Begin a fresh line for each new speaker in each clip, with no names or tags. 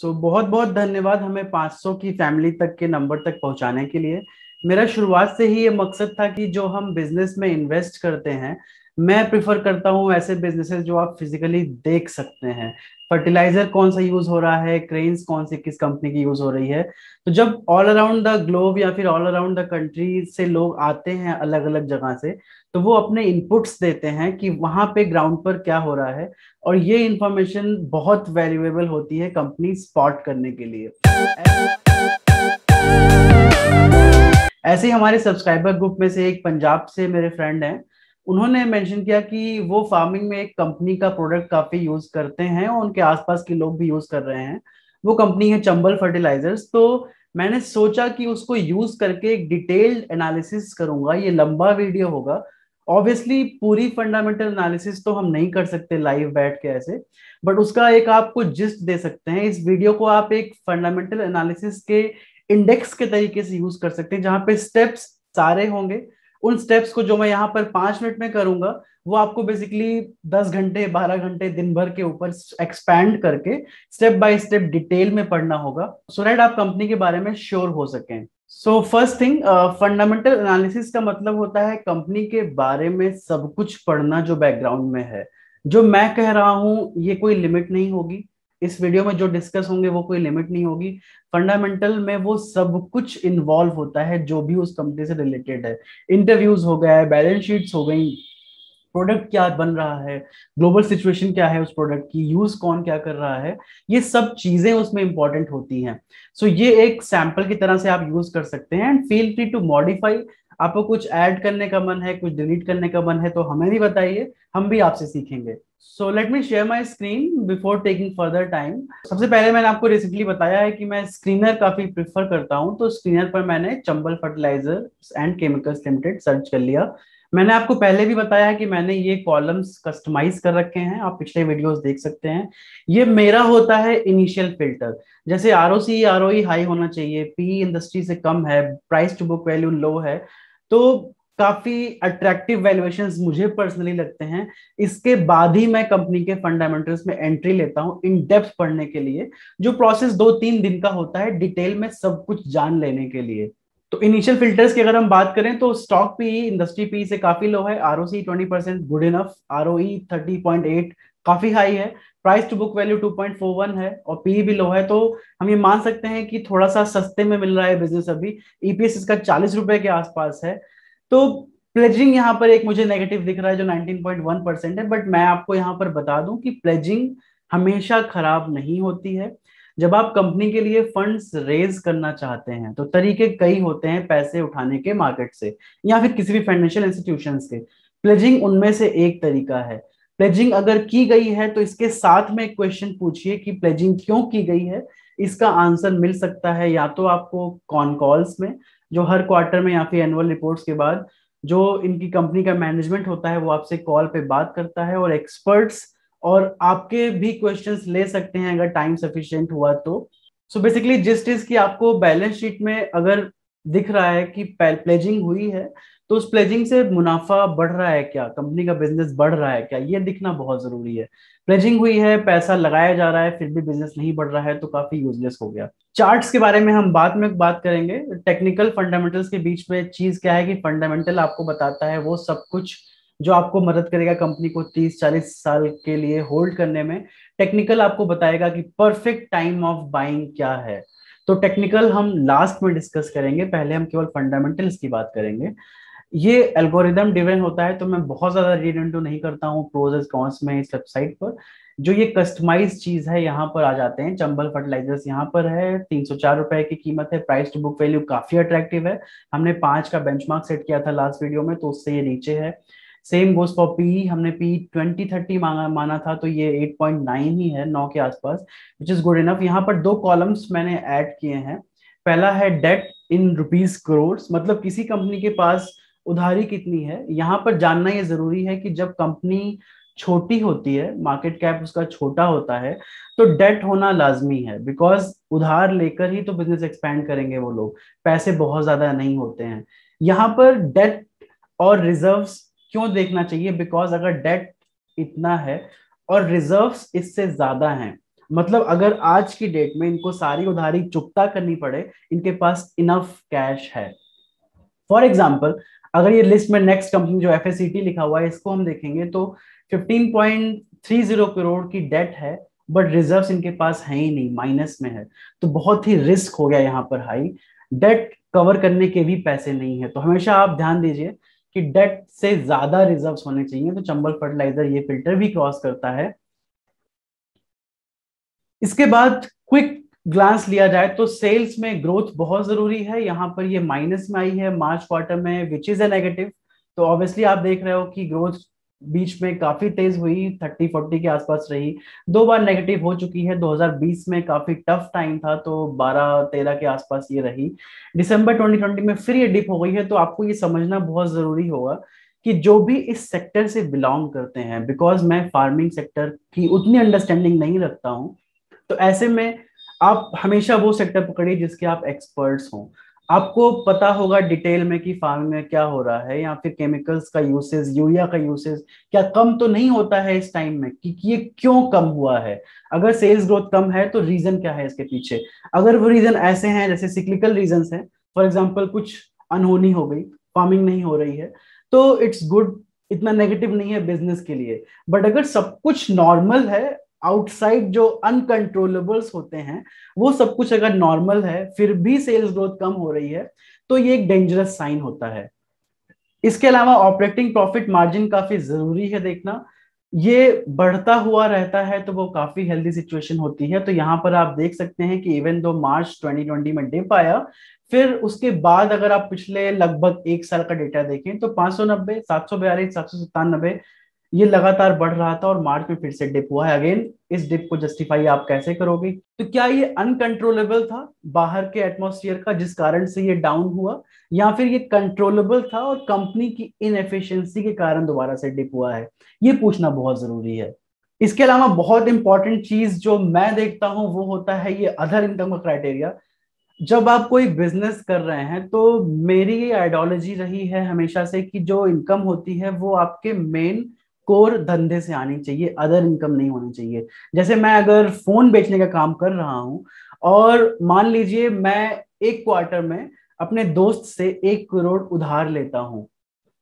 बहुत बहुत धन्यवाद हमें 500 की फैमिली तक के नंबर तक पहुंचाने के लिए। मेरा शुरुआत से ही ये मकसद था कि जो हम बिजनेस में इन्वेस्ट करते हैं, मैं प्रिफर करता हूं ऐसे बिजनेसेस जो आप फिजिकली देख सकते हैं। फर्टिलाइजर कौन सा यूज हो रहा है, क्रेन्स कौन सी किस कंपनी की यूज हो रही है। तो जब ऑल अराउंड द ग्लोब या फिर ऑल अराउंड द कंट्री से लोग आते हैं अलग अलग जगह से, तो वो अपने इनपुट्स देते हैं कि वहां पे ग्राउंड पर क्या हो रहा है। और ये इंफॉर्मेशन बहुत वैल्यूएबल होती है कंपनी स्पॉट करने के लिए। ऐसे ही हमारे सब्सक्राइबर ग्रुप में से एक पंजाब से मेरे फ्रेंड हैं। उन्होंने मेंशन किया कि वो फार्मिंग में एक कंपनी का प्रोडक्ट काफी यूज करते हैं और उनके आसपास के लोग भी यूज कर रहे हैं। वो कंपनी है चंबल फर्टिलाइजर्स। तो मैंने सोचा कि उसको यूज करके एक डिटेल्ड एनालिसिस करूंगा। ये लंबा वीडियो होगा। ऑब्वियसली पूरी फंडामेंटल एनालिसिस तो हम नहीं कर सकते लाइव बैठ के ऐसे, बट उसका एक आपको जिस्ट दे सकते हैं। इस वीडियो को आप एक फंडामेंटल एनालिसिस के इंडेक्स के तरीके से यूज कर सकते हैं, जहां पे स्टेप्स सारे होंगे। उन स्टेप्स को जो मैं यहाँ पर 5 मिनट में करूंगा, वो आपको बेसिकली 10 घंटे 12 घंटे दिन भर के ऊपर एक्सपैंड करके स्टेप बाय स्टेप डिटेल में पढ़ना होगा, सो दैट आप कंपनी के बारे में श्योर हो सकें। So first thing, fundamental analysis का मतलब होता है कंपनी के बारे में सब कुछ पढ़ना जो बैकग्राउंड में है। जो मैं कह रहा हूं ये कोई लिमिट नहीं होगी। इस वीडियो में जो डिस्कस होंगे वो कोई लिमिट नहीं होगी। फंडामेंटल में वो सब कुछ इन्वॉल्व होता है जो भी उस कंपनी से रिलेटेड है। इंटरव्यूज हो गया, बैलेंस शीट्स हो गई, प्रोडक्ट क्या बन रहा है, ग्लोबल सिचुएशन क्या है उस प्रोडक्ट की, यूज कौन क्या कर रहा है, ये सब चीजें उसमें इंपॉर्टेंट होती हैं। सो ये एक सैंपल की तरह से आप यूज कर सकते हैं and feel free to modify. आपको कुछ ऐड करने का मन है, कुछ डिलीट करने का मन है, तो हमें भी बताइए, हम भी आपसे सीखेंगे। So let me share my screen before taking further time. सबसे पहले मैंने आपको रिसेंटली बताया है कि मैं स्क्रीनर काफी प्रिफर करता हूं, तो स्क्रीनर पर मैंने Chambal fertiliser and chemicals limited search कर लिया। मैंने आपको पहले भी बताया है कि मैंने ये कॉलम्स कस्टमाइज कर रखे हैं, आप पिछले वीडियोस देख सकते हैं। ये मेरा होता है इनिशियल फिल्टर। जैसे आरओसी आरओई हाई होना चाहिए, पी इंडस्ट्री से कम है, प्राइस टू बुक वैल्यू लो है, तो काफी अट्रैक्टिव वैल्यूएशंस मुझे पर्सनली लगते हैं। इसके बाद ही मैं कंपनी के फंडामेंटल्स में एंट्री लेता हूं इन डेप्थ पढ़ने के लिए, जो प्रोसेस 2-3 दिन का होता है डिटेल में सब कुछ जान लेने के लिए। तो इनिशियल फिल्टर्स की अगर हम बात करें तो स्टॉक पी इंडस्ट्री पी से काफी लो है, आरओसी 20% गुड इनफ, आरओई 30.8 काफी हाई है, प्राइस टू बुक वैल्यू 2.41 है और पी भी लो है। तो हम ये मान सकते हैं कि थोड़ा सा सस्ते में मिल रहा है बिजनेस अभी। ईपीएस इसका 40 रुपए के आसपास है। तो प्लेजिंग यहाँ पर एक मुझे नेगेटिव दिख रहा है जो 19.1% है, बट मैं आपको यहाँ पर बता दूं कि प्लेजिंग हमेशा खराब नहीं होती है। जब आप कंपनी के लिए फंड्स रेज करना चाहते हैं तो तरीके कई होते हैं पैसे उठाने के मार्केट से या फिर किसी भी फाइनेंशियल इंस्टीट्यूशंस के। प्लेजिंग उनमें से एक तरीका है। प्लेजिंग अगर की गई है तो इसके साथ में एक क्वेश्चन पूछिए कि प्लेजिंग क्यों की गई है। इसका आंसर मिल सकता है या तो आपको कॉन कॉल्स में, जो हर क्वार्टर में या फिर एनुअल रिपोर्ट्स के बाद जो इनकी कंपनी का मैनेजमेंट होता है वो आपसे कॉल पे बात करता है, और एक्सपर्ट्स और आपके भी क्वेश्चंस ले सकते हैं अगर टाइम सफिशिएंट हुआ तो। सो बेसिकली जिस चीज की आपको बैलेंस शीट में अगर दिख रहा है कि प्लेजिंग हुई है, तो उस प्लेजिंग से मुनाफा बढ़ रहा है क्या, कंपनी का बिजनेस बढ़ रहा है क्या, ये दिखना बहुत जरूरी है। प्लेजिंग हुई है, पैसा लगाया जा रहा है, फिर भी बिजनेस नहीं बढ़ रहा है, तो काफी यूजलेस हो गया। चार्ट्स के बारे में हम बाद में बात करेंगे। टेक्निकल फंडामेंटल्स के बीच में चीज क्या है कि फंडामेंटल आपको बताता है वो सब कुछ जो आपको मदद करेगा कंपनी को 30-40 साल के लिए होल्ड करने में। टेक्निकल आपको बताएगा कि परफेक्ट टाइम ऑफ बाइंग क्या है। तो टेक्निकल हम लास्ट में डिस्कस करेंगे, पहले हम केवल फंडामेंटल्स की बात करेंगे। ये एल्गोरिदम डिवेन होता है, तो मैं बहुत ज्यादा रीड इनटू नहीं करता हूँ प्रोज एंड कॉन्स में इस वेबसाइट पर। जो ये कस्टमाइज चीज है यहाँ पर आ जाते हैं। चंबल फर्टिलाइजर्स यहाँ पर है, 304 रुपए की कीमत है, प्राइस टू बुक वैल्यू काफी अट्रैक्टिव है। हमने 5 का बेंचमार्क सेट किया था लास्ट वीडियो में, तो उससे ये नीचे है। सेम गोस फॉर पी, हमने पी 20-30 माना था, तो ये 8.9 ही है, 9 के आसपास, विच इज गुड इनफ। यहाँ पर 2 कॉलम्स मैंने ऐड किए हैं। पहला है डेट इन रुपीज करोड़, मतलब किसी कंपनी के पास उधारी कितनी है। यहाँ पर जानना ये जरूरी है कि जब कंपनी छोटी होती है, मार्केट कैप उसका छोटा होता है, तो डेट होना लाजमी है, बिकॉज उधार लेकर ही तो बिजनेस एक्सपैंड करेंगे वो लोग, पैसे बहुत ज्यादा नहीं होते हैं। यहाँ पर डेट और रिजर्व्स क्यों देखना चाहिए, बिकॉज अगर डेट इतना है और रिजर्व्स इससे ज्यादा हैं, मतलब अगर आज की डेट में इनको सारी उधारी चुकता करनी पड़े, इनके पास इनफ कैश है। फॉर एग्जाम्पल, अगर ये लिस्ट में नेक्स्ट कंपनी जो एफएससीटी लिखा हुआ है इसको हम देखेंगे तो 15.30 करोड़ की डेट है, बट रिजर्व्स इनके पास है ही नहीं, माइनस में है। तो बहुत ही रिस्क हो गया यहाँ पर हाई, डेट कवर करने के भी पैसे नहीं है। तो हमेशा आप ध्यान दीजिए कि डेट से ज्यादा रिजर्व्स होने चाहिए। तो चंबल फर्टिलाइजर ये फिल्टर भी क्रॉस करता है। इसके बाद क्विक ग्लांस लिया जाए तो सेल्स में ग्रोथ बहुत जरूरी है। यहाँ पर ये माइनस में आई है मार्च क्वार्टर में, विच इज ए नेगेटिव। तो ऑब्वियसली आप देख रहे हो कि ग्रोथ बीच में काफी तेज हुई, 30-40 के आसपास रही, दो बार नेगेटिव हो चुकी है। 2020 में काफी टफ टाइम था तो 12-13 के आसपास ये रही। दिसंबर 2020 में फिर ये डिप हो गई है। तो आपको ये समझना बहुत जरूरी होगा कि जो भी इस सेक्टर से बिलोंग करते हैं, बिकॉज मैं फार्मिंग सेक्टर की उतनी अंडरस्टैंडिंग नहीं रखता हूँ, तो ऐसे में आप हमेशा वो सेक्टर पकड़िए जिसके आप एक्सपर्ट्स हों। आपको पता होगा डिटेल में कि फार्मिंग में क्या हो रहा है, या फिर केमिकल्स का यूसेज, यूरिया का यूसेज क्या कम तो नहीं होता है इस टाइम में, कि ये क्यों कम हुआ है। अगर सेल्स ग्रोथ कम है तो रीजन क्या है इसके पीछे। अगर वो रीजन ऐसे हैं जैसे सिक्लिकल रीजन है, फॉर एग्जाम्पल कुछ अनहोनी हो गई, फार्मिंग नहीं हो रही है, तो इट्स गुड, इतना नेगेटिव नहीं है बिजनेस के लिए। बट अगर सब कुछ नॉर्मल है, आउटसाइड जो अनकंट्रोलेबल्स होते हैं वो सब कुछ अगर नॉर्मल है, फिर भी सेल्स ग्रोथ कम हो रही है, तो ये एक डेंजरस साइन होता है। इसके अलावा ऑपरेटिंग प्रॉफिट मार्जिन काफी जरूरी है देखना। ये बढ़ता हुआ रहता है तो वो काफी हेल्दी सिचुएशन होती है। तो यहाँ पर आप देख सकते हैं कि इवन दो मार्च 2020 में डिप आया, फिर उसके बाद अगर आप पिछले लगभग एक साल का डेटा देखें तो 590, 742, 797 ये लगातार बढ़ रहा था, और मार्च में फिर से डिप हुआ है अगेन। इस डिप को जस्टिफाई आप कैसे करोगे। तो क्या ये अनकंट्रोलेबल था बाहर के एटमॉस्फेयर का जिस कारण से ये डाउन हुआ, या फिर ये कंट्रोलेबल था और कंपनी की इनएफिशिएंसी के कारण दोबारा से डिप हुआ है, ये पूछना बहुत जरूरी है। इसके अलावा बहुत इंपॉर्टेंट चीज जो मैं देखता हूं वो होता है ये अदर इनकम का क्राइटेरिया। जब आप कोई बिजनेस कर रहे हैं तो मेरी ये आइडियोलॉजी रही है हमेशा से कि जो इनकम होती है वो आपके मेन कोर धंधे से आनी चाहिए, अदर इनकम नहीं होनी चाहिए। जैसे मैं अगर फोन बेचने का काम कर रहा हूं, और मान लीजिए मैं एक क्वार्टर में अपने दोस्त से 1 करोड़ उधार लेता हूं,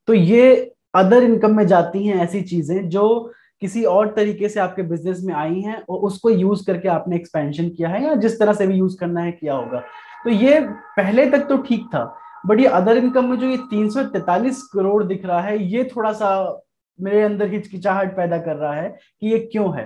तो ये अदर इनकम में जाती हैं ऐसी चीजें जो किसी और तरीके से आपके बिजनेस में आई हैं और उसको यूज करके आपने एक्सपेंशन किया है, या जिस तरह से भी यूज करना है किया होगा। तो ये पहले तक तो ठीक था, बट ये अदर इनकम में जो ये 343 करोड़ दिख रहा है, ये थोड़ा सा मेरे अंदर हिचकिचाहट पैदा कर रहा है कि ये क्यों है।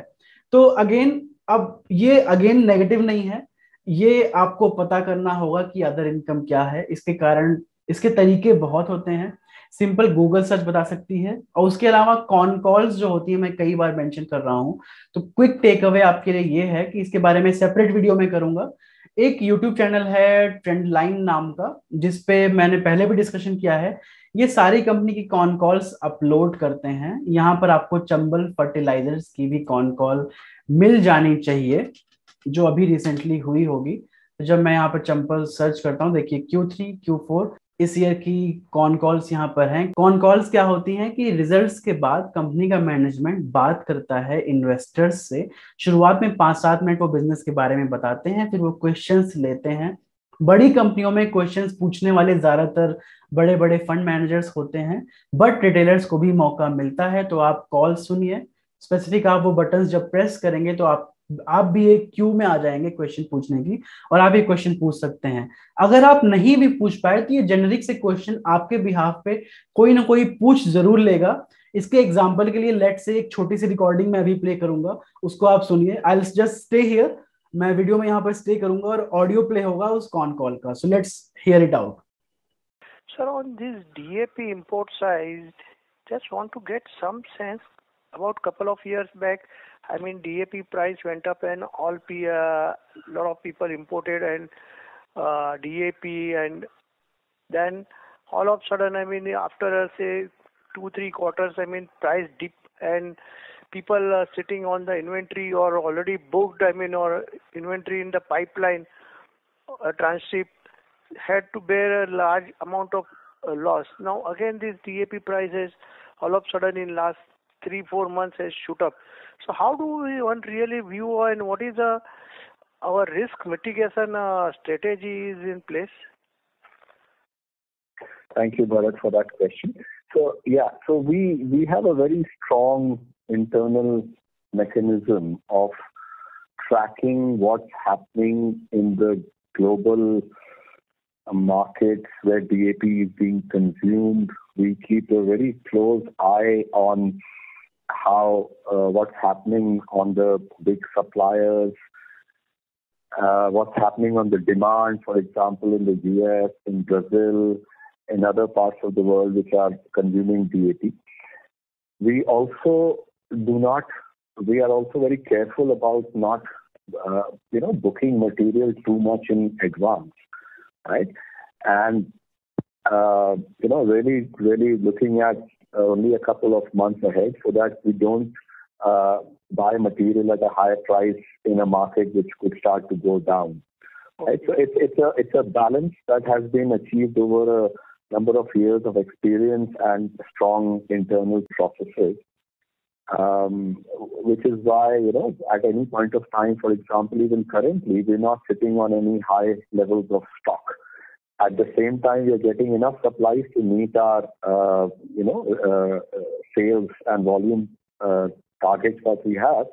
तो अगेन, अब ये अगेन नेगेटिव नहीं है, ये आपको पता करना होगा कि अदर इनकम क्या है। इसके कारण, इसके तरीके बहुत होते हैं, सिंपल गूगल सर्च बता सकती है। और उसके अलावा कॉन कॉल्स जो होती है, मैं कई बार मेंशन कर रहा हूं, तो क्विक टेक अवे आपके लिए ये है कि इसके बारे में सेपरेट वीडियो में करूंगा। एक यूट्यूब चैनल है ट्रेंड लाइन नाम का, जिसपे मैंने पहले भी डिस्कशन किया है। ये सारी कंपनी की कॉन कॉल्स अपलोड करते हैं। यहाँ पर आपको चंबल फर्टिलाइजर्स की भी कॉन कॉल मिल जानी चाहिए जो अभी रिसेंटली हुई होगी। तो जब मैं यहाँ पर चंपल सर्च करता हूँ, देखिए Q3 Q4 इस ईयर की कॉन कॉल्स यहाँ पर हैं। कॉन कॉल्स क्या होती हैं कि रिजल्ट्स के बाद कंपनी का मैनेजमेंट बात करता है इन्वेस्टर्स से। शुरुआत में 5-7 मिनट वो बिजनेस के बारे में बताते हैं, फिर वो क्वेश्चंस लेते हैं। बड़ी कंपनियों में क्वेश्चंस पूछने वाले ज्यादातर बड़े बड़े फंड मैनेजर्स होते हैं, बट रिटेलर्स को भी मौका मिलता है। तो आप कॉल सुनिए, स्पेसिफिक आप वो बटन्स जब प्रेस करेंगे तो आप भी एक क्यू में आ जाएंगे क्वेश्चन पूछने की, और आप ये क्वेश्चन पूछ सकते हैं। अगर आप नहीं भी पूछ पाए तो ये जेनरिक से क्वेश्चन आपके बिहाफ पे कोई ना कोई पूछ जरूर लेगा। इसके एग्जांपल के लिए लेट से एक छोटी सी रिकॉर्डिंग मैं अभी प्ले करूंगा, उसको आप सुनिए। I will just stay here, मैं वीडियो में यहाँ पर स्टे करूंगा और ऑडियो प्ले होगा उस कॉन कॉल का। So let's hear it out.
Sir, on this DAP import side, just want to get some sense. About couple of years back, I mean DAP price went up and lot of people imported and DAP, and then all of a sudden, I mean after say 2-3 quarters, I mean price dip and people are sitting on the inventory or already booked, I mean, or inventory in the pipeline, transship had to bear a large amount of loss. Now again this DAP prices all of a sudden in last 3-4 months has shoot up. So how do we one really view and what is our risk mitigation strategies in place?
Thank you, Bharat, for that question. So we have a very strong internal mechanism of tracking what's happening in the global markets where DAP is being consumed. We keep a very close eye on how what's happening on the big suppliers, what's happening on the demand, for example, in the US, in Brazil, in other parts of the world which are consuming DAP. We are also very careful about not, booking material too much in advance, right? And, really looking at only a couple of months ahead so that we don't buy material at a higher price in a market which could start to go down. Right? So it's a balance that has been achieved over a number of years of experience and strong internal processes, which is why, at any point of time, for example, even currently, we're not sitting on any high levels of stock. At the same time, we are getting enough supplies to meet our, sales and volume targets that we have,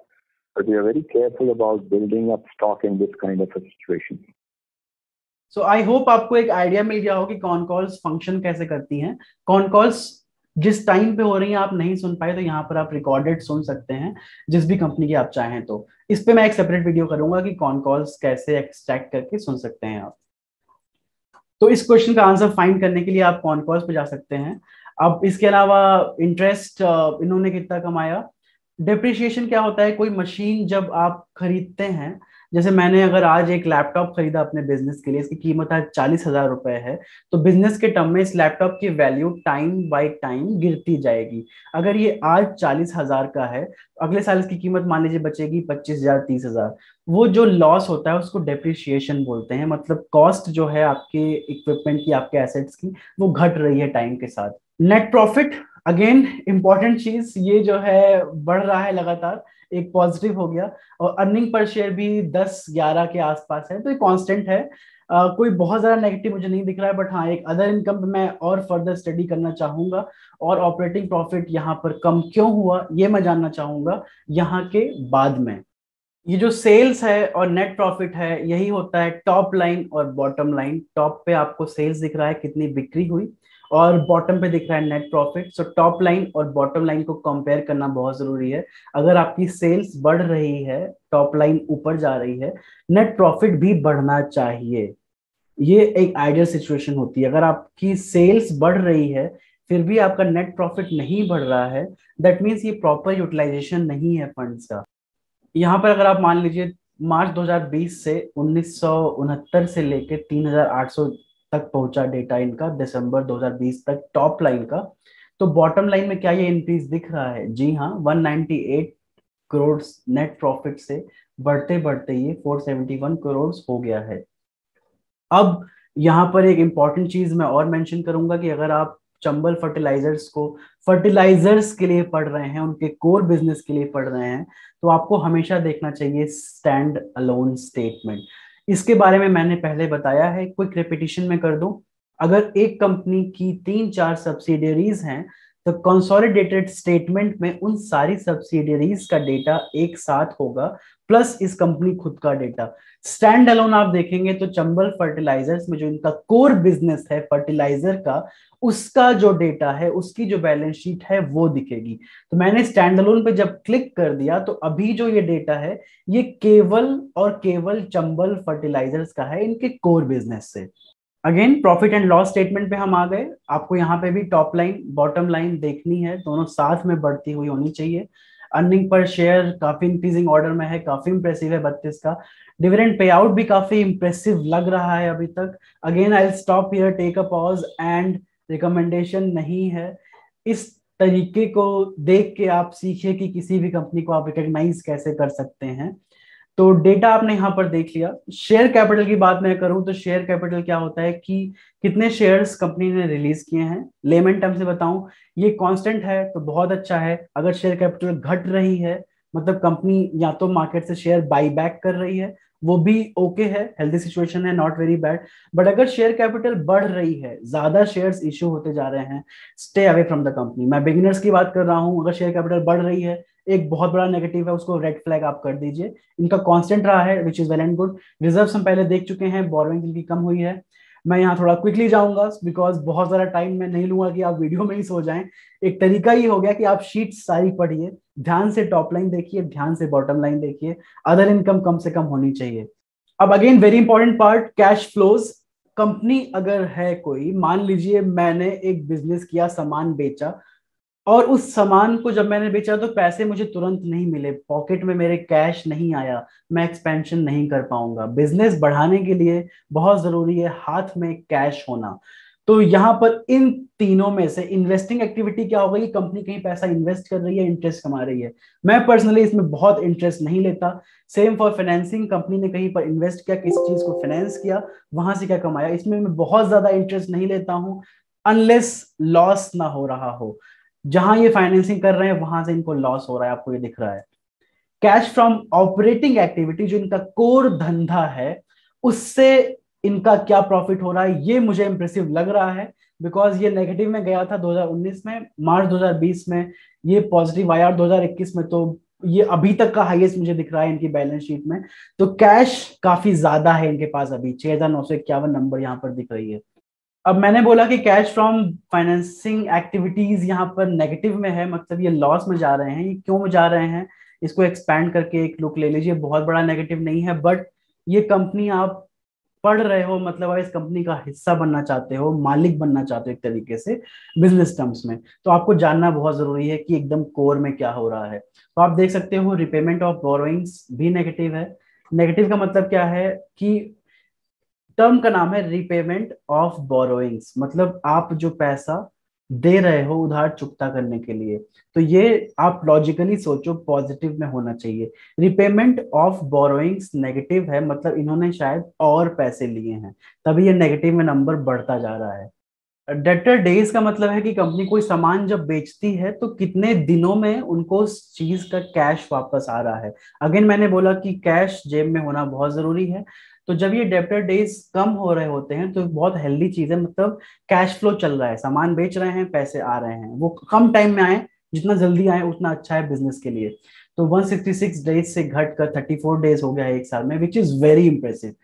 but we are very careful about building up stock in this kind of a situation.
So I hope आपको एक idea मिल गया हो कि con calls function कैसे करती हैं। Con calls जिस time पे हो रही हैं आप नहीं सुन पाए तो यहाँ पर आप रिकॉर्डेड सुन सकते हैं जिस भी कंपनी की आप चाहें तो। इस पे मैं एक सेपरेट वीडियो करूंगा कि कॉन कॉल्स कैसे एक्सट्रैक्ट करके सुन सकते हैं आप। तो इस क्वेश्चन का आंसर फाइंड करने के लिए आप कॉन कॉल्स पे जा सकते हैं। अब इसके अलावा इंटरेस्ट इन्होंने कितना कमाया, डिप्रिसिएशन क्या होता है, कोई मशीन जब आप खरीदते हैं, जैसे मैंने अगर आज एक लैपटॉप खरीदा अपने बिजनेस के लिए, इसकी कीमत आज 40,000 रुपए है, तो बिजनेस के टर्म में इस लैपटॉप की वैल्यू टाइम बाय टाइम गिरती जाएगी। अगर ये आज 40,000 का है, अगले साल इसकी कीमत मान लीजिए बचेगी 25,000 30,000। वो जो लॉस होता है उसको डेप्रिसिएशन बोलते हैं, मतलब कॉस्ट जो है आपके इक्विपमेंट की, आपके एसेट्स की, वो घट रही है टाइम के साथ। नेट प्रॉफिट अगेन इंपॉर्टेंट चीज, ये जो है बढ़ रहा है लगातार, एक पॉजिटिव हो गया। और अर्निंग पर शेयर भी 10-11 के आसपास है, तो ये कांस्टेंट है। कोई बहुत ज्यादा नेगेटिव मुझे नहीं दिख रहा है, बट हाँ एक अदर इनकम पे मैं और फर्दर स्टडी करना चाहूंगा, और ऑपरेटिंग प्रॉफिट यहाँ पर कम क्यों हुआ ये मैं जानना चाहूंगा यहाँ के बाद में। ये जो सेल्स है और नेट प्रॉफिट है, यही होता है टॉप लाइन और बॉटम लाइन। टॉप पे आपको सेल्स दिख रहा है कितनी बिक्री हुई, और बॉटम पे दिख रहा है net profit. So top line और बॉटम लाइन को कंपेयर करना बहुत जरूरी है। अगर आपकी सेल्स बढ़ रही है, टॉप लाइन ऊपर जा रही है, नेट प्रॉफिट भी बढ़ना चाहिए। ये एक आइडियल सिचुएशन होती है। अगर आपकी सेल्स बढ़ रही है फिर भी आपका नेट प्रॉफिट नहीं बढ़ रहा है, दैट मीन्स ये प्रॉपर यूटिलाइजेशन नहीं है फंड्स का। यहाँ पर अगर आप मान लीजिए मार्च 2020 से 1969 से लेके 3,800 तक पहुंचा डेटा इनका दिसंबर 2020 तक टॉप लाइन का, तो बॉटम लाइन में क्या ये इंक्रीज दिख रहा है? जी हाँ, 198 करोड़ नेट प्रॉफिट से बढ़ते बढ़ते ये 471 करोड़ हो गया है। अब यहाँ पर एक इंपॉर्टेंट चीज मैं और मेंशन करूंगा कि अगर आप चंबल फर्टिलाइजर्स को फर्टिलाइजर्स के लिए पढ़ रहे हैं, उनके कोर बिजनेस के लिए पढ़ रहे हैं, तो आपको हमेशा देखना चाहिए स्टैंड अलोन स्टेटमेंट। इसके बारे में मैंने पहले बताया है, क्विक रिपीटिशन में कर दूं। अगर एक कंपनी की 3-4 सब्सिडियरीज हैं तो कंसोलिडेटेड स्टेटमेंट में उन सारी सब्सिडियरीज का डेटा एक साथ होगा, प्लस इस कंपनी खुद का डेटा। स्टैंड अलोन आप देखेंगे तो चंबल फर्टिलाइजर्स में जो इनका कोर बिजनेस है फर्टिलाइजर का, उसका जो डेटा है, उसकी जो बैलेंस शीट है वो दिखेगी। तो मैंने स्टैंड अलोन पे जब क्लिक कर दिया तो अभी जो ये डेटा है ये केवल और केवल चंबल फर्टिलाइजर्स का है, इनके कोर बिजनेस से। Again profit and loss statement पे हम आ गए। आपको यहाँ पे भी टॉप लाइन बॉटम लाइन देखनी है, दोनों साथ में बढ़ती हुई होनी चाहिए। अर्निंग पर शेयर काफी इंक्रीजिंग ऑर्डर में है, काफी इंप्रेसिव है 32 का। डिविडेंड पे आउट भी काफी इंप्रेसिव लग रहा है अभी तक। Again I will stop here, take a pause, and recommendation नहीं है। इस तरीके को देख के आप सीखिए कि किसी भी कंपनी को आप रिकॉग्नाइज कैसे कर सकते हैं। तो डेटा आपने यहाँ पर देख लिया। शेयर कैपिटल की बात मैं करूं तो शेयर कैपिटल क्या होता है कि कितने शेयर्स कंपनी ने रिलीज किए हैं। लेमन टर्म से बताऊं, ये कांस्टेंट है तो बहुत अच्छा है। अगर शेयर कैपिटल घट रही है मतलब कंपनी या तो मार्केट से शेयर बाई बैक कर रही है, वो भी ओके है, हेल्दी सिचुएशन है, नॉट वेरी बैड। बट अगर शेयर कैपिटल बढ़ रही है, ज्यादा शेयर्स इश्यू होते जा रहे हैं, stay away from the company. मैं बिगिनर्स की बात कर रहा हूं, अगर शेयर कैपिटल बढ़ रही है, एक बहुत बड़ा नेगेटिव है, उसको रेड फ्लैग आप कर दीजिए। इनका कांस्टेंट रहा है, which is well and good. Reserves हम पहले देख चुके हैं, बोरोइंग इनकी कम हुई है। मैं यहाँ थोड़ा क्विकली जाऊंगा बिकॉज बहुत सारा टाइम मैं नहीं लूंगा कि आप वीडियो में ही सो जाएं। एक तरीका ही हो गया कि आप शीट सारी पढ़िए, ध्यान से टॉप लाइन देखिए, ध्यान से बॉटम लाइन देखिए, अदर इनकम कम से कम होनी चाहिए। अब again very important part, cash flows. Company अगर है कोई, मान लीजिए मैंने एक बिजनेस किया, सामान बेचा, और उस सामान को जब मैंने बेचा तो पैसे मुझे तुरंत नहीं मिले, पॉकेट में मेरे कैश नहीं आया, मैं एक्सपेंशन नहीं कर पाऊंगा। बिजनेस बढ़ाने के लिए बहुत जरूरी है हाथ में कैश होना। तो यहाँ पर इन तीनों में से इन्वेस्टिंग एक्टिविटी क्या होगा, कि कंपनी कहीं पैसा इन्वेस्ट कर रही है, इंटरेस्ट कमा रही है। मैं पर्सनली इसमें बहुत इंटरेस्ट नहीं लेता। सेम फॉर फाइनेंसिंग, कंपनी ने कहीं पर इन्वेस्ट किया, किसी चीज को फाइनेंस किया, वहां से क्या कमाया, इसमें मैं बहुत ज्यादा इंटरेस्ट नहीं लेता हूँ, अनलेस लॉस ना हो रहा हो। जहां ये फाइनेंसिंग कर रहे हैं वहां से इनको लॉस हो रहा है, आपको ये दिख रहा है। कैश फ्रॉम ऑपरेटिंग एक्टिविटी, जो इनका कोर धंधा है, उससे इनका क्या प्रॉफिट हो रहा है, ये मुझे इंप्रेसिव लग रहा है। बिकॉज ये नेगेटिव में गया था 2019 में, मार्च 2020 में ये पॉजिटिव आया, और 2021 में तो ये अभी तक का हाईएस्ट मुझे दिख रहा है इनकी बैलेंस शीट में। तो कैश काफी ज्यादा है इनके पास, अभी 6,951 नंबर यहाँ पर दिख रही है। अब मैंने बोला कि कैश फ्रॉम फाइनेंसिंग एक्टिविटीज यहाँ पर नेगेटिव में है, मतलब ये लॉस में जा रहे हैं। ये क्यों जा रहे हैं, इसको एक्सपैंड करके एक लुक ले लीजिए। बहुत बड़ा नेगेटिव नहीं है, बट ये कंपनी आप पढ़ रहे हो, मतलब आप इस कंपनी का हिस्सा बनना चाहते हो, मालिक बनना चाहते हो एक तरीके से बिजनेस टर्म्स में, तो आपको जानना बहुत जरूरी है कि एकदम कोर में क्या हो रहा है। तो आप देख सकते हो रिपेमेंट ऑफ बोरोइंग्स भी नेगेटिव है। नेगेटिव का मतलब क्या है कि टर्म का नाम है रिपेमेंट ऑफ बोरोइंग्स, मतलब आप जो पैसा दे रहे हो उधार चुकता करने के लिए, तो ये आप लॉजिकली सोचो पॉजिटिव में होना चाहिए। रिपेमेंट ऑफ बोरोइंग्स नेगेटिव है, मतलब इन्होंने शायद और पैसे लिए हैं, तभी ये नेगेटिव में नंबर बढ़ता जा रहा है। डेटर डेज का मतलब है कि कंपनी कोई सामान जब बेचती है तो कितने दिनों में उनको उस चीज का कैश वापस आ रहा है। अगेन मैंने बोला कि कैश जेब में होना बहुत जरूरी है। तो जब ये डेप्टर डेज कम हो रहे होते हैं तो बहुत हेल्दी चीज है, मतलब कैश फ्लो चल रहा है, सामान बेच रहे हैं, पैसे आ रहे हैं, वो कम टाइम में आए, जितना जल्दी आए उतना अच्छा है बिजनेस के लिए। तो 166 डेज से घट कर 34 डेज हो गया है एक साल में, which is very impressive.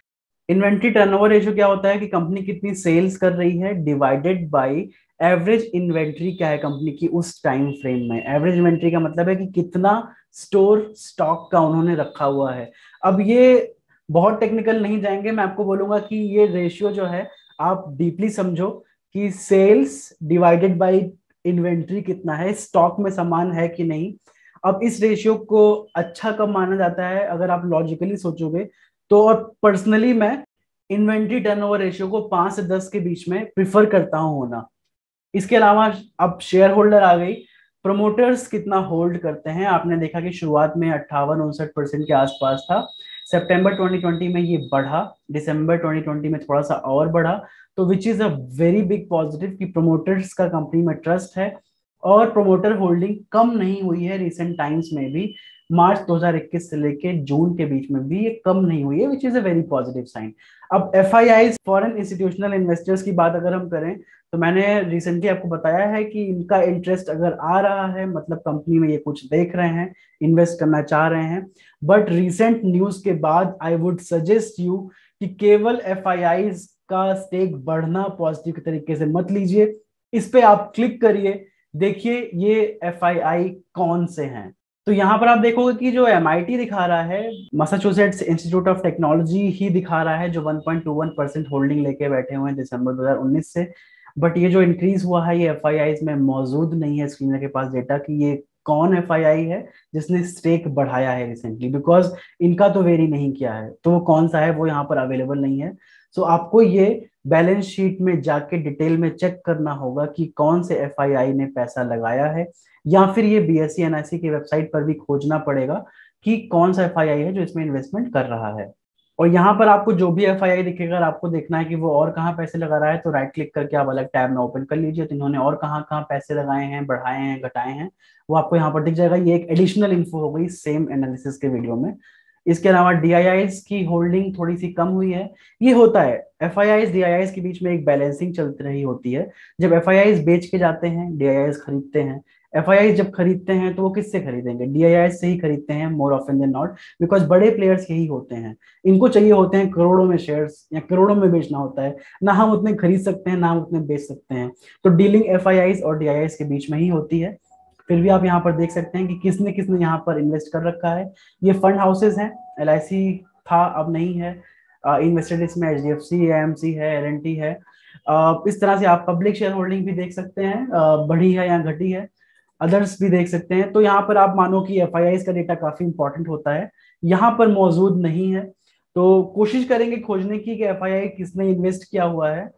Inventory turnover ratio क्या होता है कि कंपनी कितनी सेल्स कर रही है डिवाइडेड बाय एवरेज इन्वेंट्री क्या है कंपनी की उस टाइम फ्रेम में। एवरेज इन्वेंट्री का मतलब है कि कितना स्टोर स्टॉक का उन्होंने रखा हुआ है। अब ये बहुत टेक्निकल नहीं जाएंगे, मैं आपको बोलूंगा कि ये रेशियो जो है आप डीपली समझो कि सेल्स डिवाइडेड बाय इन्वेंट्री कितना है, स्टॉक में सामान है कि नहीं। अब इस रेशियो को अच्छा कब माना जाता है, अगर आप लॉजिकली सोचोगे तो। और पर्सनली मैं इन्वेंट्री टर्नओवर रेशियो को 5 से 10 के बीच में प्रिफर करता हूं होना। इसके अलावा अब शेयर होल्डर आ गई, प्रमोटर्स कितना होल्ड करते हैं। आपने देखा कि शुरुआत में 58-59% के आसपास था, सितंबर 2020 में ये बढ़ा, दिसंबर 2020 में थोड़ा सा और बढ़ा। तो विच is a very big positive कि प्रमोटर्स का कंपनी में ट्रस्ट है, और प्रमोटर होल्डिंग कम नहीं हुई है रिसेंट टाइम्स में भी। मार्च 2021 से लेके जून के बीच में भी ये कम नहीं हुई है, which is a very positive sign. अब एफआईआई फॉरेन इंस्टीट्यूशनल इन्वेस्टर्स की बात अगर हम करें, तो मैंने रिसेंटली आपको बताया है कि इनका इंटरेस्ट अगर आ रहा है, मतलब कंपनी में ये कुछ देख रहे हैं, इन्वेस्ट करना चाह रहे हैं। बट रिसेंट न्यूज के बाद आई वुड सजेस्ट यू कि केवल एफआईआई का स्टेक बढ़ना पॉजिटिव तरीके से मत लीजिए। इस पे आप क्लिक करिए, देखिए ये एफआईआई कौन से हैं। तो यहाँ पर आप देखोगे कि जो एमआईटी दिखा रहा है, मैसाचुसेट्स इंस्टीट्यूट ऑफ टेक्नोलॉजी ही दिखा रहा है, जो 1.21% होल्डिंग लेके बैठे हुए हैं दिसंबर 2019 से। बट ये जो इंक्रीज हुआ है ये एफआईआई में मौजूद नहीं है स्क्रीनर के पास डेटा कि ये कौन एफआईआई है जिसने स्टेक बढ़ाया है रिसेंटली, बिकॉज इनका तो वेरी नहीं किया है, तो वो कौन सा है वो यहाँ पर अवेलेबल नहीं है। सो आपको ये बैलेंस शीट में जाके डिटेल में चेक करना होगा कि कौन से एफआईआई ने पैसा लगाया है, या फिर ये बीएसई एनआईसी की वेबसाइट पर भी खोजना पड़ेगा कि कौन सा एफआईआई है जो इसमें इन्वेस्टमेंट कर रहा है। और यहाँ पर आपको जो भी एफआईआई दिखेगा, अगर आपको देखना है कि वो और कहाँ पैसे लगा रहा है तो राइट क्लिक करके आप अलग टैब में ओपन कर लीजिए, तो इन्होंने और कहाँ कहाँ पैसे लगाए हैं, बढ़ाए हैं, घटाए हैं, वो आपको यहाँ पर दिख जाएगा। ये एक एडिशनल इन्फो हो गई सेम एनालिसिस के वीडियो में। इसके अलावा डीआईआईज की होल्डिंग थोड़ी सी कम हुई है। ये होता है, एफआईआईज डीआईआईज के बीच में एक बैलेंसिंग चलती रही होती है। जब एफआईआईज बेच के जाते हैं, डीआईआईज खरीदते हैं। एफआईआईज जब खरीदते हैं तो वो किससे खरीदेंगे? डीआईआईज से ही खरीदते हैं more often than not, because बड़े प्लेयर्स यही होते हैं। इनको चाहिए होते हैं करोड़ों में शेयर्स, या करोड़ों में बेचना होता है। ना हम उतने खरीद सकते हैं, ना हम उतने बेच सकते हैं। तो डीलिंग एफआईआईज और डीआईआईज के बीच में ही होती है। फिर भी आप यहाँ पर देख सकते हैं कि किसने किसने यहाँ पर इन्वेस्ट कर रखा है। ये फंड हाउसेज हैं। एलआईसी था, अब नहीं है। इन्वेस्टेड इसमें एचडीएफसी, एएमसी है, एलएनटी है। इस तरह से आप पब्लिक शेयर होल्डिंग भी देख सकते हैं, बढ़ी है या घटी है। अदर्स भी देख सकते हैं। तो यहाँ पर आप मानो कि एफआईआईज का डेटा काफी इंपॉर्टेंट होता है, यहाँ पर मौजूद नहीं है। तो कोशिश करेंगे खोजने की कि एफआईआई किसने इन्वेस्ट किया हुआ है।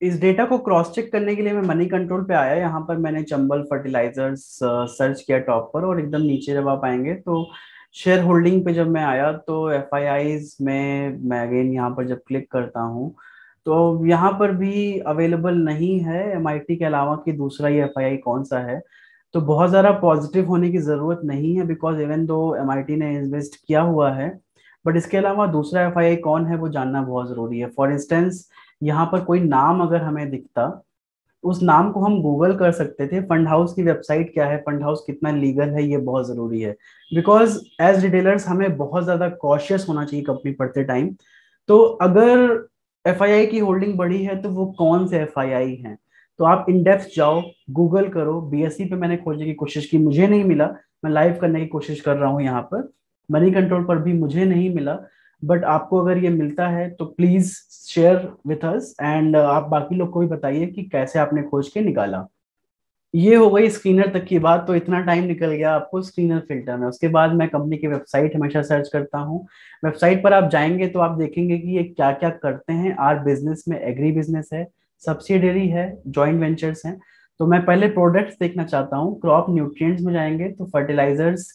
इस डेटा को क्रॉस चेक करने के लिए मैं मनी कंट्रोल पे आया। यहाँ पर मैंने चंबल फर्टिलाइजर्स सर्च किया टॉप पर, और एकदम नीचे जब आप आएंगे तो शेयर होल्डिंग पे जब मैं आया तो एफआईआईज में मैं अगेन यहाँ पर जब क्लिक करता हूँ तो यहाँ पर भी अवेलेबल नहीं है एमआईटी के अलावा कि दूसरा ये एफआईआई कौन सा है। तो बहुत ज़्यादा पॉजिटिव होने की ज़रूरत नहीं है, बिकॉज इवन दो एमआईटी ने इन्वेस्ट किया हुआ है, बट इसके अलावा दूसरा एफआईआई कौन है वो जानना बहुत ज़रूरी है। फॉर इंस्टेंस, यहाँ पर कोई नाम अगर हमें दिखता, उस नाम को हम गूगल कर सकते थे। फंड हाउस की वेबसाइट क्या है, फंड हाउस कितना लीगल है, ये बहुत जरूरी है। बिकॉज एज रिटेलर्स हमें बहुत ज्यादा कॉशियस होना चाहिए कंपनी पढ़ते टाइम। तो अगर एफआईआई की होल्डिंग बढ़ी है तो वो कौन से एफआईआई हैं, तो आप इन डेप्थ जाओ, गूगल करो। बीएससी पे मैंने खोजने की कोशिश की, मुझे नहीं मिला। मैं लाइव करने की कोशिश कर रहा हूँ यहाँ पर, मनी कंट्रोल पर भी मुझे नहीं मिला। बट आपको अगर ये मिलता है तो please share with us, and आप बाकी लोग को भी बताइए कि कैसे आपने खोज के निकाला। ये हो गई स्क्रीनर तक की बात। तो इतना टाइम निकल गया आपको स्क्रीनर फिल्टर में। उसके बाद मैं कंपनी की वेबसाइट हमेशा सर्च करता हूँ। वेबसाइट पर आप जाएंगे तो आप देखेंगे कि ये क्या क्या करते हैं। आर बिजनेस में एग्री बिजनेस है, सब्सिडरी है, जॉइंट वेंचर्स हैं। तो मैं पहले प्रोडक्ट्स देखना चाहता हूँ। क्रॉप न्यूट्रिएंट्स में जाएंगे तो फर्टिलाइजर्स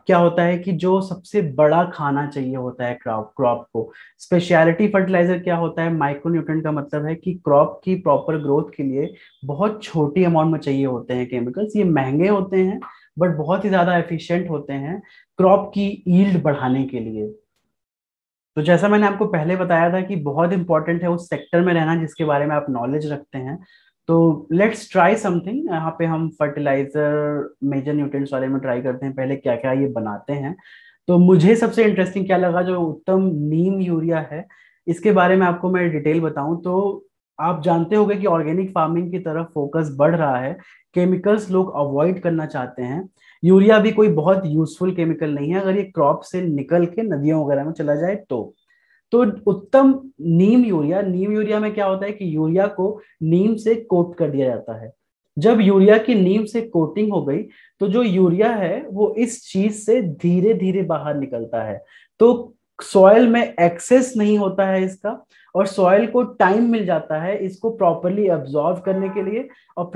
क्या होता है कि जो सबसे बड़ा खाना चाहिए होता है क्रॉप क्रॉप को। स्पेशलिटी फर्टिलाइजर क्या होता है, माइक्रो न्यूट्रिएंट का मतलब है कि क्रॉप की प्रॉपर ग्रोथ के लिए बहुत छोटी अमाउंट में चाहिए होते हैं केमिकल्स। ये महंगे होते हैं बट बहुत ही ज्यादा एफिशिएंट होते हैं क्रॉप की यील्ड बढ़ाने के लिए। तो जैसा मैंने आपको पहले बताया था कि बहुत इंपॉर्टेंट है उस सेक्टर में रहना जिसके बारे में आप नॉलेज रखते हैं। तो लेट्स ट्राई समथिंग। यहाँ पे हम फर्टिलाइजर मेजर न्यूट्रिएंट्स वाले में ट्राई करते हैं पहले क्या क्या ये बनाते हैं। तो मुझे सबसे इंटरेस्टिंग क्या लगा, जो उत्तम नीम यूरिया है, इसके बारे में आपको मैं डिटेल बताऊं तो आप जानते होंगे कि ऑर्गेनिक फार्मिंग की तरफ फोकस बढ़ रहा है। केमिकल्स लोग अवॉइड करना चाहते हैं। यूरिया भी कोई बहुत यूजफुल केमिकल नहीं है अगर ये क्रॉप से निकल के नदियों वगैरह में चला जाए तो उत्तम नीम यूरिया में क्या होता है कि यूरिया को नीम से कोट कर दिया जाता है। जब यूरिया की नीम से कोटिंग हो गई तो जो यूरिया है वो इस चीज से धीरे धीरे बाहर निकलता है। तो सॉइल में एक्सेस नहीं होता है इसका, और सॉइल को टाइम मिल जाता है इसको प्रॉपरली एब्जॉर्व करने के लिए, और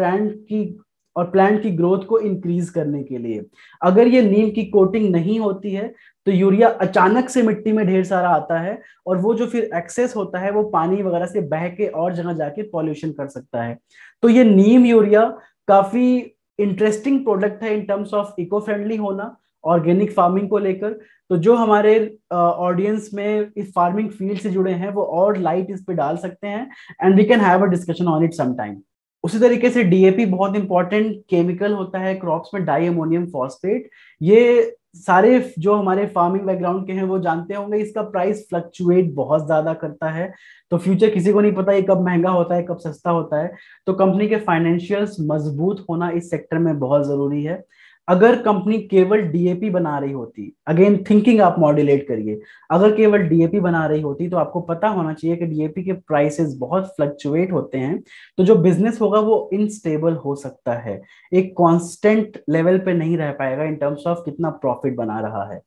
प्लांट की ग्रोथ को इंक्रीज करने के लिए। अगर ये नीम की कोटिंग नहीं होती है तो यूरिया अचानक से मिट्टी में ढेर सारा आता है, और वो जो फिर एक्सेस होता है वो पानी वगैरह से बह के और जगह जाके पॉल्यूशन कर सकता है। तो ये नीम यूरिया काफी इंटरेस्टिंग प्रोडक्ट है in terms of eco friendly होना, ऑर्गेनिक फार्मिंग को लेकर। तो जो हमारे ऑडियंस में इस फार्मिंग फील्ड से जुड़े हैं वो और लाइट इस पे डाल सकते हैं, and we can have a discussion on it some time. उसी तरीके से डीएपी बहुत इंपॉर्टेंट केमिकल होता है क्रॉप्स में, डाई अमोनियम फॉस्फेट। ये सारे जो हमारे फार्मिंग बैकग्राउंड के हैं वो जानते होंगे, इसका प्राइस फ्लक्चुएट बहुत ज्यादा करता है। तो फ्यूचर किसी को नहीं पता ये कब महंगा होता है कब सस्ता होता है। तो कंपनी के फाइनेंशियल्स मजबूत होना इस सेक्टर में बहुत जरूरी है। अगर कंपनी केवल डीएपी बना रही होती, अगेन थिंकिंग आप मॉड्यूलेट करिए, अगर केवल डीएपी बना रही होती तो आपको पता होना चाहिए कि डीएपी के प्राइसेस बहुत फ्लक्चुएट होते हैं। तो जो बिजनेस होगा वो इनस्टेबल हो सकता है, एक कांस्टेंट लेवल पे नहीं रह पाएगा इन टर्म्स ऑफ कितना प्रॉफिट बना रहा है।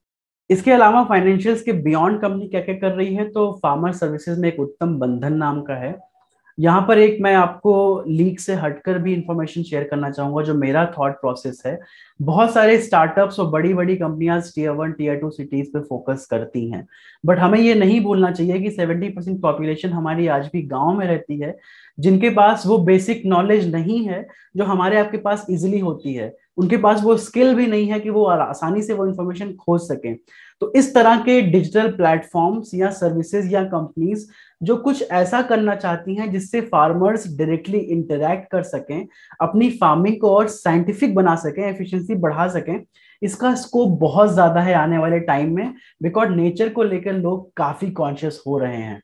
इसके अलावा फाइनेंशियल्स के बियॉन्ड कंपनी क्या क्या कर रही है, तो फार्मर सर्विसेज में एक उत्तम बंधन नाम का है यहाँ पर एक मैं आपको लीक से हटकर भी इंफॉर्मेशन शेयर करना चाहूंगा, जो मेरा थॉट प्रोसेस है। बहुत सारे स्टार्टअप्स और बड़ी बड़ी कंपनियां टीयर 1 टीयर 2 सिटीज पे फोकस करती हैं, बट हमें ये नहीं भूलना चाहिए कि 70% पॉपुलेशन हमारी आज भी गांव में रहती है, जिनके पास वो बेसिक नॉलेज नहीं है जो हमारे आपके पास इजिली होती है। उनके पास वो स्किल भी नहीं है कि वो आसानी से वो इंफॉर्मेशन खोज सकें। तो इस तरह के डिजिटल प्लेटफॉर्म्स या सर्विसेज या कंपनीज जो कुछ ऐसा करना चाहती हैं जिससे फार्मर्स डायरेक्टली इंटरैक्ट कर सकें, अपनी फार्मिंग को और साइंटिफिक बना सकें, एफिशिएंसी बढ़ा सकें, इसका स्कोप बहुत ज्यादा है आने वाले टाइम में, बिकॉज नेचर को लेकर लोग काफी कॉन्शियस हो रहे हैं।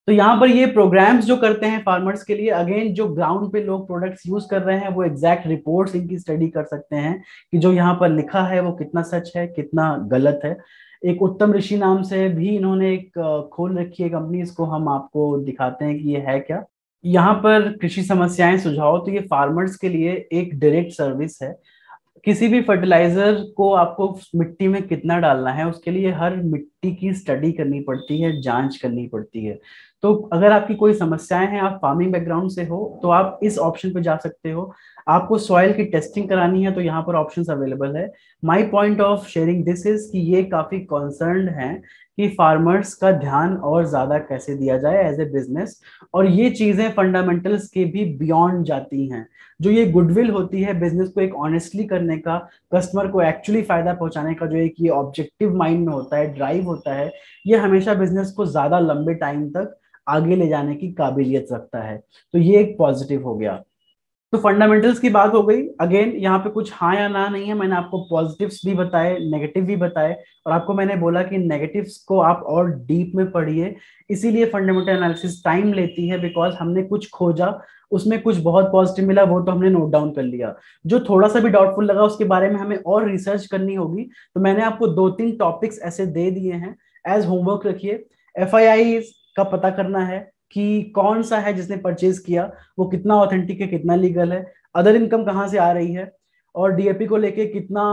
तो यहाँ पर ये प्रोग्राम्स जो करते हैं फार्मर्स के लिए, अगेन जो ग्राउंड पे लोग प्रोडक्ट्स यूज कर रहे हैं वो एग्जैक्ट रिपोर्ट्स इनकी स्टडी कर सकते हैं कि जो यहाँ पर लिखा है वो कितना सच है, कितना गलत है। एक उत्तम ऋषि नाम से भी इन्होंने एक खोल रखी है कंपनी, इसको हम आपको दिखाते हैं कि ये है क्या। यहाँ पर कृषि समस्याएं सुझाव, तो ये फार्मर्स के लिए एक डायरेक्ट सर्विस है। किसी भी फर्टिलाइजर को आपको मिट्टी में कितना डालना है उसके लिए हर मिट्टी की स्टडी करनी पड़ती है, जांच करनी पड़ती है। तो अगर आपकी कोई समस्याएं हैं, आप फार्मिंग बैकग्राउंड से हो, तो आप इस ऑप्शन पे जा सकते हो। आपको सॉइल की टेस्टिंग करानी है तो यहाँ पर ऑप्शंस अवेलेबल है। My point of sharing this is कि ये काफी कंसर्न्ड हैं कि फार्मर्स का ध्यान और ज्यादा कैसे दिया जाए एज ए बिजनेस, और ये चीजें फंडामेंटल्स के भी बियॉन्ड जाती हैं। जो ये गुडविल होती है बिजनेस को एक ऑनेस्टली करने का, कस्टमर को एक्चुअली फायदा पहुंचाने का, जो एक ये ऑब्जेक्टिव माइंड में होता है, ड्राइव होता है, ये हमेशा बिजनेस को ज्यादा लंबे टाइम तक आगे ले जाने की काबिलियत रखता है। तो ये एक पॉजिटिव हो गया। तो फंडामेंटल्स की बात हो गई। अगेन यहाँ पे कुछ हाँ या ना नहीं है, मैंने आपको पॉजिटिव्स भी बताए, नेगेटिव भी बताए, और आपको मैंने बोला कि नेगेटिव्स को आप और डीप में पढ़िए। इसीलिए फंडामेंटल एनालिसिस टाइम लेती है, बिकॉज हमने कुछ खोजा, उसमें कुछ बहुत पॉजिटिव मिला, वो तो हमने नोट डाउन कर लिया। जो थोड़ा सा भी डाउटफुल लगा उसके बारे में हमें और रिसर्च करनी होगी। तो मैंने आपको 2-3 टॉपिक्स ऐसे दे दिए हैं, एज होमवर्क रखिए। FII का पता करना है कि कौन सा है जिसने परचेज किया, वो कितना ऑथेंटिक है, कितना लीगल है, अदर इनकम कहाँ से आ रही है, और DAP को लेके कितना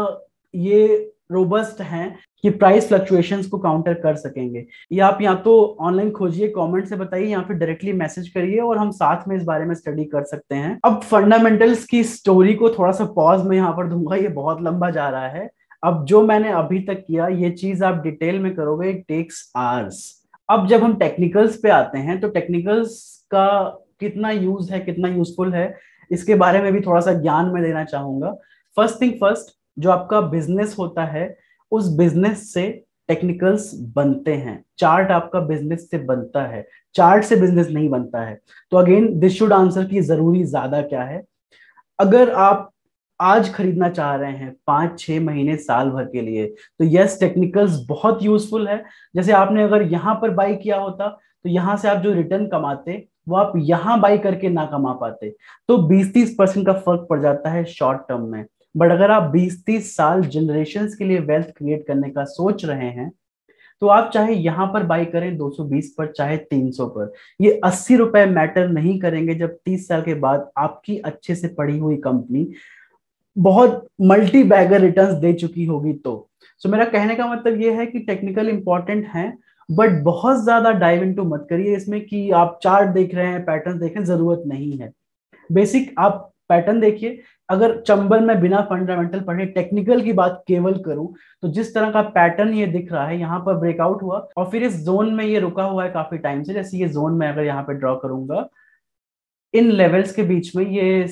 ये रोबस्ट हैं कि प्राइस फ्लक्चुएशंस को काउंटर कर सकेंगे। ये आप या तो ऑनलाइन खोजिए, कमेंट से बताइए, या फिर डायरेक्टली मैसेज करिए और हम साथ में इस बारे में स्टडी कर सकते हैं। अब फंडामेंटल्स की स्टोरी को थोड़ा सा पॉज में यहाँ पर दूंगा, ये बहुत लंबा जा रहा है। अब जो मैंने अभी तक किया, ये चीज आप डिटेल में करोगे, इट टेक्स आवर्स। अब जब हम टेक्निकल्स पे आते हैं, तो टेक्निकल्स का कितना यूज है, कितना यूजफुल है, इसके बारे में भी थोड़ा सा ज्ञान में देना चाहूंगा। फर्स्ट थिंग फर्स्ट, जो आपका बिजनेस होता है, उस बिजनेस से टेक्निकल्स बनते हैं। चार्ट आपका बिजनेस से बनता है, चार्ट से बिजनेस नहीं बनता है। तो अगेन दिस शुड आंसर की जरूरी ज्यादा क्या है। अगर आप आज खरीदना चाह रहे हैं 5-6 महीने साल भर के लिए, तो यस, टेक्निकल्स बहुत यूजफुल है। जैसे आपने अगर यहाँ पर बाई किया होता, तो यहाँ से आप जो रिटर्न कमाते वो आप यहाँ बाई करके ना कमा पाते। तो 20-30% का फर्क पड़ जाता है शॉर्ट टर्म में। बट अगर आप 20-30 साल जनरेशन के लिए वेल्थ क्रिएट करने का सोच रहे हैं, तो आप चाहे यहां पर बाई करें 220 पर, चाहे 300 पर, ये 80 रुपए मैटर नहीं करेंगे जब 30 साल के बाद आपकी अच्छे से पढ़ी हुई कंपनी बहुत मल्टी बैगर रिटर्न्स दे चुकी होगी। तो सो मेरा कहने का मतलब ये है कि टेक्निकल इंपॉर्टेंट है, बट बहुत ज्यादा डाइव इनटू मत करिए इसमें कि आप चार्ट देख रहे हैं, पैटर्न देख रहे हैं, जरूरत नहीं है। बेसिक आप पैटर्न देखिए। अगर चंबल में बिना फंडामेंटल पढ़े टेक्निकल की बात केवल करूं, तो जिस तरह का पैटर्न ये दिख रहा है, यहाँ पर ब्रेकआउट हुआ और फिर इस जोन में ये रुका हुआ है काफी टाइम से। जैसे ये जोन में अगर यहाँ पे ड्रॉ करूंगा, इन लेवल्स के बीच में ये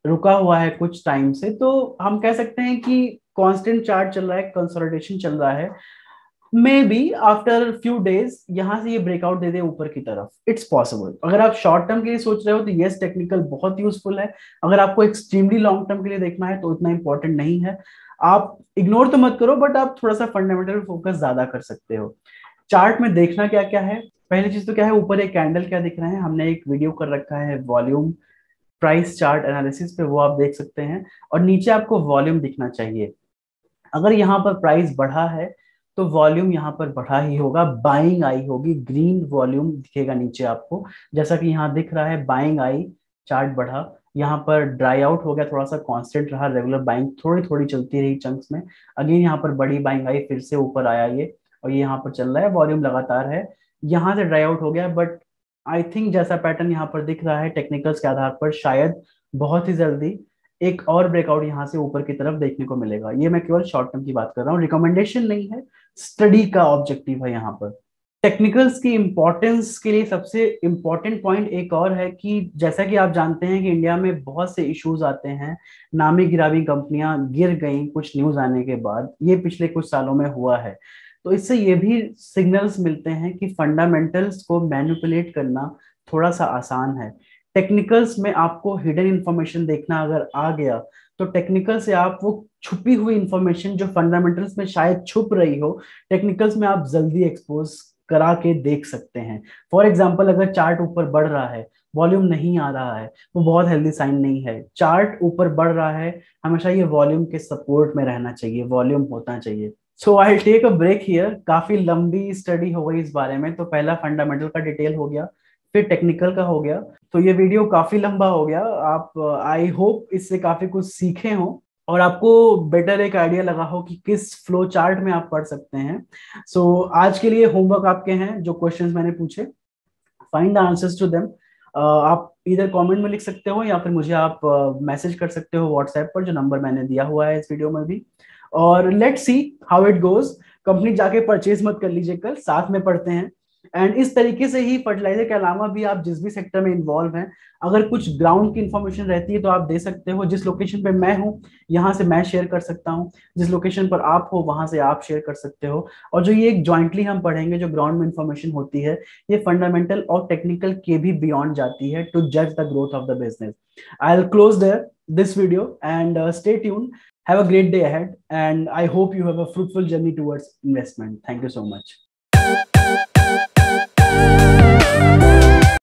रुका हुआ है कुछ टाइम से, तो हम कह सकते हैं कि कांस्टेंट चार्ट चल रहा है, कंसोलिडेशन चल रहा है। May be after few days यहां से ये ब्रेकआउट दे दे ऊपर की तरफ, इट्स पॉसिबल। अगर आप शॉर्ट टर्म के लिए सोच रहे हो तो यस, टेक्निकल बहुत यूजफुल है। अगर आपको एक्सट्रीमली लॉन्ग टर्म के लिए देखना है तो इतना इंपॉर्टेंट नहीं है। आप इग्नोर तो मत करो, बट आप थोड़ा सा फंडामेंटल फोकस ज्यादा कर सकते हो। चार्ट में देखना क्या क्या है, पहली चीज तो क्या है, ऊपर एक कैंडल क्या दिख रहे हैं, हमने एक वीडियो कर रखा है वॉल्यूम प्राइस चार्ट एनालिसिस पे, वो आप देख सकते हैं। और नीचे आपको वॉल्यूम दिखना चाहिए। अगर यहाँ पर प्राइस बढ़ा है तो वॉल्यूम यहाँ पर बढ़ा ही होगा, बाइंग आई होगी, ग्रीन वॉल्यूम दिखेगा नीचे आपको, जैसा कि यहाँ दिख रहा है, बाइंग आई, चार्ट बढ़ा। यहाँ पर ड्राई आउट हो गया, थोड़ा सा कांस्टेंट रहा, रेगुलर बाइंग थोड़ी थोड़ी चलती रही चंक्स में। अगेन यहाँ पर बड़ी बाइंग आई, फिर से ऊपर आया ये, और ये यहाँ पर चल रहा है, वॉल्यूम लगातार है। यहाँ से ड्राई आउट हो गया, बट आई थिंक जैसा पैटर्न यहाँ पर दिख रहा है टेक्निकल्स के आधार पर, शायद बहुत ही जल्दी एक और ब्रेकआउट यहाँ से ऊपर की तरफ देखने को मिलेगा। ये मैं केवल शॉर्ट टर्म की बात कर रहा हूँ, रिकमेंडेशन नहीं है, स्टडी का ऑब्जेक्टिव है यहाँ पर। टेक्निकल्स की इंपॉर्टेंस के लिए सबसे इंपॉर्टेंट पॉइंट एक और है कि जैसा कि आप जानते हैं कि इंडिया में बहुत से इश्यूज आते हैं, नामी गिरामी कंपनियां गिर गई कुछ न्यूज आने के बाद, ये पिछले कुछ सालों में हुआ है। तो इससे ये भी सिग्नल्स मिलते हैं कि फंडामेंटल्स को मैनिपुलेट करना थोड़ा सा आसान है। टेक्निकल्स में आपको हिडन इंफॉर्मेशन देखना अगर आ गया, तो टेक्निकल से आप वो छुपी हुई इंफॉर्मेशन जो फंडामेंटल्स में शायद छुप रही हो, टेक्निकल्स में आप जल्दी एक्सपोज करा के देख सकते हैं। फॉर एग्जाम्पल, अगर चार्ट ऊपर बढ़ रहा है, वॉल्यूम नहीं आ रहा है, वो बहुत हेल्दी साइन नहीं है। चार्ट ऊपर बढ़ रहा है, हमेशा ये वॉल्यूम के सपोर्ट में रहना चाहिए, वॉल्यूम होना चाहिए। So I take a break here. काफी लंबी स्टडी हो गई इस बारे में, तो पहला फंडामेंटल का डिटेल हो गया, फिर टेक्निकल का हो गया। तो ये वीडियो काफी लंबा हो गया। आप आई होप इससे काफी कुछ सीखे हो और आपको बेटर एक आइडिया लगा हो कि किस फ्लो चार्ट में आप पढ़ सकते हैं। सो आज के लिए होमवर्क आपके हैं, जो क्वेश्चंस मैंने पूछे, find the answers to them. आप इधर कमेंट में लिख सकते हो या फिर मुझे आप मैसेज कर सकते हो व्हाट्सएप पर, जो नंबर मैंने दिया हुआ है इस वीडियो में भी। और let's see how it goes. Company जाके परचेज मत कर लीजिए, कल साथ में पढ़ते हैं। एंड इस तरीके से ही फर्टिलाइजर के अलावा भी आप जिस भी सेक्टर में इन्वॉल्व हैं, अगर कुछ ग्राउंड की इंफॉर्मेशन रहती है तो आप दे सकते हो। जिस लोकेशन पे मैं हूँ यहाँ से मैं शेयर कर सकता हूँ, जिस लोकेशन पर आप हो वहां से आप शेयर कर सकते हो। और जो ये एक ज्वाइंटली हम पढ़ेंगे, जो ग्राउंड में इंफॉर्मेशन होती है, ये फंडामेंटल और टेक्निकल के भी बियॉन्ड जाती है टू जज the growth of the business. I will close there this video and stay tuned. Have a great day ahead and I hope you have a fruitful journey towards investment. Thank you so much.